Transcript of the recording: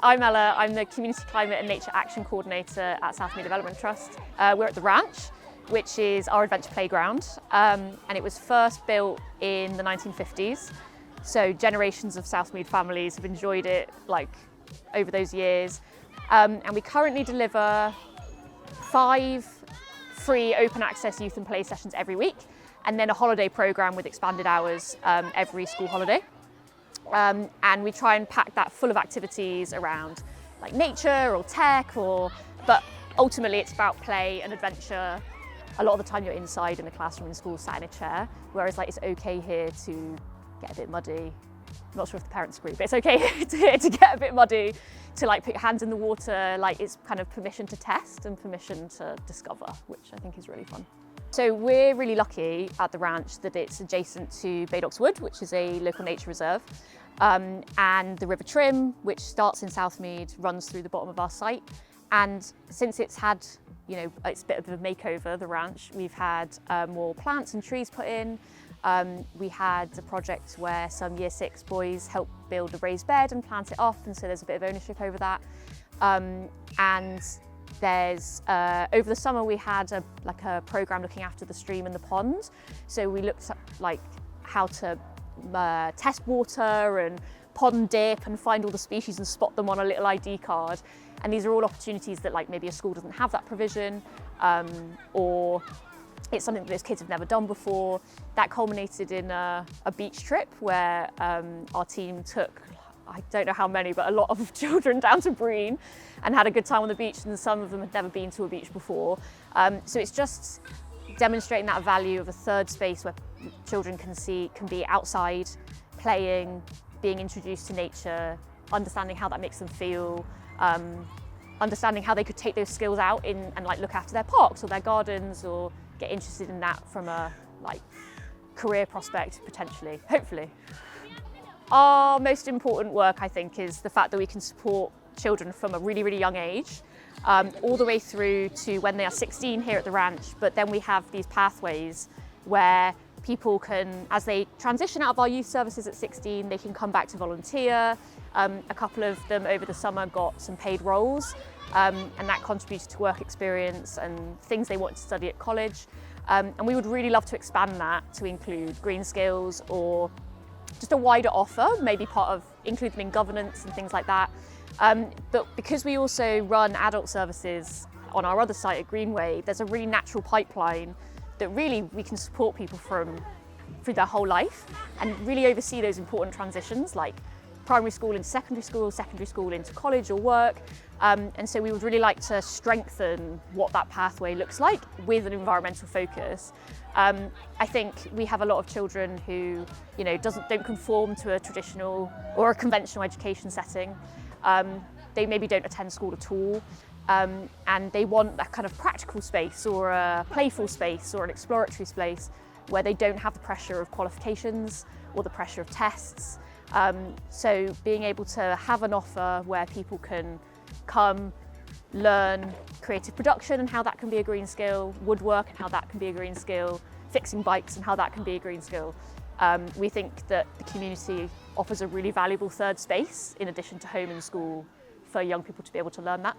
I'm Ella, I'm the Community Climate and Nature Action Coordinator at Southmead Development Trust. We're at the ranch, which is our adventure playground, and it was first built in the 1950s. So generations of Southmead families have enjoyed it over those years. And we currently deliver 5 free open access youth and play sessions every week, and then a holiday programme with expanded hours every school holiday. And we try and pack that full of activities around nature or tech, but ultimately it's about play and adventure. A lot of the time you're inside in a classroom in school, sat in a chair, whereas it's okay here to get a bit muddy. I'm not sure if the parents agree, but it's okay to get a bit muddy, to put your hands in the water. It's kind of permission to test and permission to discover, which I think is really fun. So we're really lucky at the ranch that it's adjacent to Baydock's Wood, which is a local nature reserve, and the River Trim, which starts in Southmead, runs through the bottom of our site. And since it's had, it's a bit of a makeover, the ranch, we've had more plants and trees put in. We had a project where some Year 6 boys helped build a raised bed and plant it off, and so there's a bit of ownership over that. And there's over the summer we had a program looking after the stream and the pond. So we looked at how to test water and pond dip and find all the species and spot them on a little ID card. And these are all opportunities that maybe a school doesn't have that provision, or it's something that those kids have never done before. That culminated in a beach trip where our team took, I don't know how many, but a lot of children down to Breen and had a good time on the beach, and some of them had never been to a beach before. So it's just demonstrating that value of a third space where children can be outside, playing, being introduced to nature, understanding how that makes them feel, understanding how they could take those skills out and look after their parks or their gardens, or get interested in that from a career prospect potentially, hopefully. Our most important work, I think, is the fact that we can support children from a really, really young age, all the way through to when they are 16 here at the ranch. But then we have these pathways where people can, as they transition out of our youth services at 16, they can come back to volunteer. A couple of them over the summer got some paid roles, and that contributed to work experience and things they wanted to study at college. And we would really love to expand that to include green skills or just a wider offer, maybe include them in governance and things like that. But because we also run adult services on our other site at Greenway, there's a really natural pipeline that really we can support people through their whole life and really oversee those important transitions, like primary school into secondary school into college or work. And so we would really like to strengthen what that pathway looks like with an environmental focus. I think we have a lot of children who don't conform to a traditional or a conventional education setting. They maybe don't attend school at all, and they want that kind of practical space or a playful space or an exploratory space where they don't have the pressure of qualifications or the pressure of tests. So being able to have an offer where people can come, learn creative production and how that can be a green skill, woodwork and how that can be a green skill, fixing bikes and how that can be a green skill. We think that the community offers a really valuable third space in addition to home and school for young people to be able to learn that.